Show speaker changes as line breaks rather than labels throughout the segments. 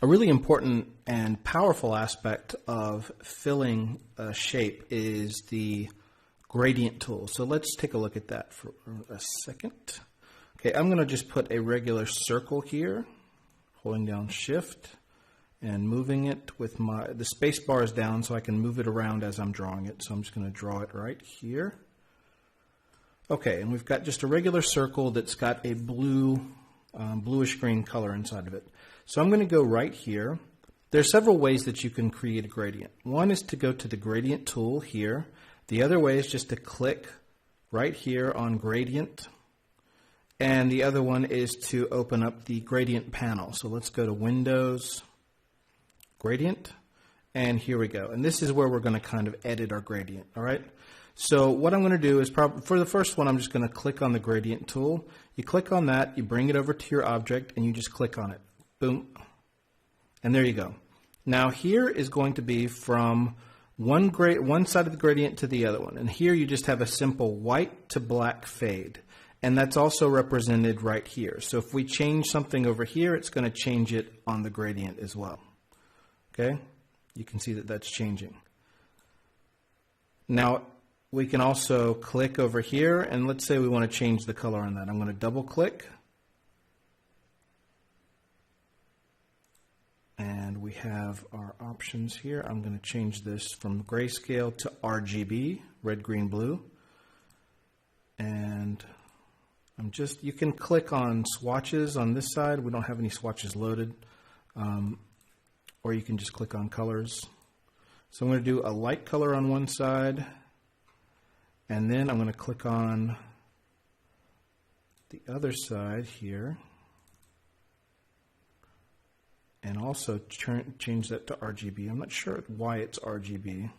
A really important and powerful aspect of filling a shape is the gradient tool. So let's take a look at that for a second. Okay, I'm going to just put a regular circle here, holding down Shift and moving it with the space bar is down so I can move it around as I'm drawing it. So I'm just going to draw it right here. Okay, and we've got just a regular circle that's got a bluish green color inside of it. So I'm going to go right here. There are several ways that you can create a gradient. One is to go to the gradient tool here. The other way is just to click right here on gradient. And the other one is to open up the gradient panel. So let's go to Windows, Gradient, and here we go. And this is where we're going to kind of edit our gradient, all right? So what I'm going to do is for the first one, I'm just going to click on the gradient tool. You click on that, you bring it over to your object, and you just click on it. Boom. And there you go. Now here is going to be from one side of the gradient to the other one. And here you just have a simple white to black fade. And that's also represented right here. So if we change something over here, it's going to change it on the gradient as well. Okay? You can see that that's changing. Now we can also click over here, and let's say we want to change the color on that. I'm going to double click. And we have our options here. I'm going to change this from grayscale to RGB, red, green, blue. And you can click on swatches on this side. We don't have any swatches loaded. Or you can just click on colors. So I'm going to do a light color on one side. And then I'm going to click on the other side here. And also change that to RGB. I'm not sure why it's RGB.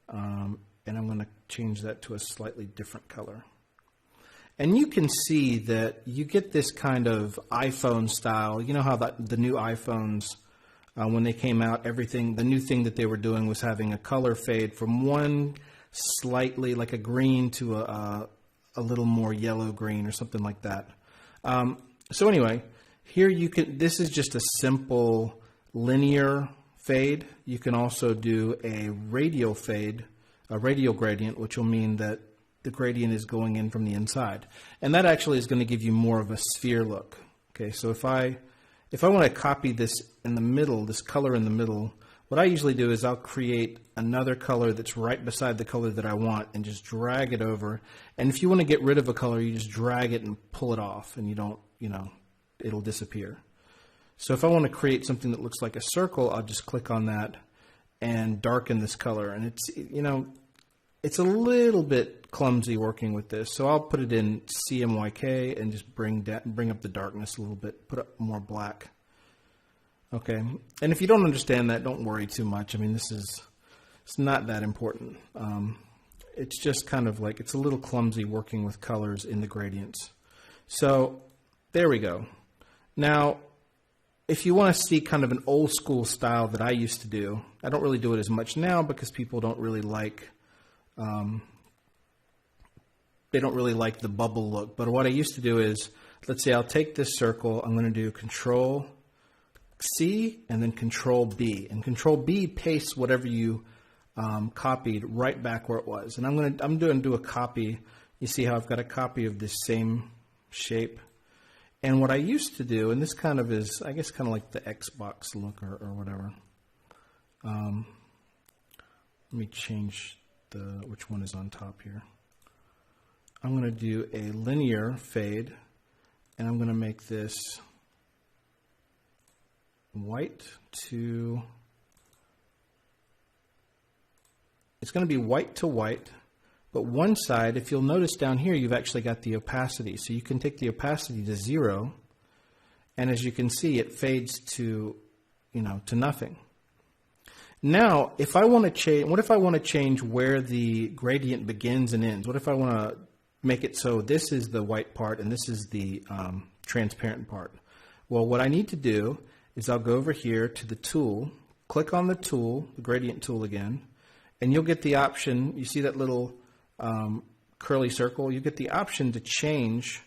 And I'm going to change that to a slightly different color. And you can see that you get this kind of iPhone style. You know how the new iPhones, when they came out, the new thing that they were doing was having a color fade from one slightly like a green to a little more yellow green or something like that. So anyway, here this is just a simple linear fade. You can also do a radial fade, a radial gradient, which will mean that the gradient is going in from the inside. And that actually is going to give you more of a sphere look. Okay, so if I want to copy this in the middle, this color in the middle, what I usually do is I'll create another color that's right beside the color that I want and just drag it over. And if you want to get rid of a color, you just drag it and pull it off, and you don't, it'll disappear. So if I want to create something that looks like a circle, I'll just click on that and darken this color. And it's a little bit clumsy working with this, so I'll put it in CMYK and just bring up the darkness a little bit, put up more black. Okay, and if you don't understand that, don't worry too much. I mean, it's not that important. It's just kind of like, it's a little clumsy working with colors in the gradients. So there we go. Now, if you want to see kind of an old school style that I used to do, I don't really do it as much now because people don't really like the bubble look. But what I used to do is, let's say I'll take this circle, I'm going to do Control C and then Control B. And Control B pastes whatever you copied right back where it was. And I'm going to do a copy. You see how I've got a copy of this same shape. And what I used to do, and this kind of is, I guess, kind of like the Xbox look or whatever. Let me change which one is on top here. I'm going to do a linear fade, and I'm going to make this white to, it's going to be white to white, but one side, if you'll notice down here, you've actually got the opacity. So you can take the opacity to 0, and as you can see, it fades to, to nothing. Now, if I want to change, what if I want to change where the gradient begins and ends? What if I want to make it so this is the white part and this is the transparent part? Well, what I need to do is I'll go over here to the tool, click on the tool, the gradient tool again, and you'll get the option. You see that little curly circle? You get the option to change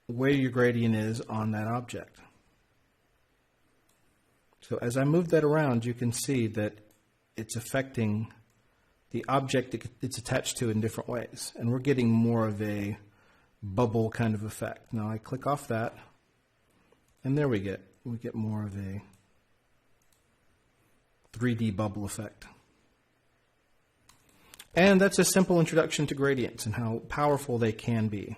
where your gradient is on that object. So as I move that around, you can see that it's affecting the object it's attached to in different ways. And we're getting more of a bubble kind of effect. Now I click off that, and there we get more of a 3D bubble effect. And that's a simple introduction to gradients and how powerful they can be.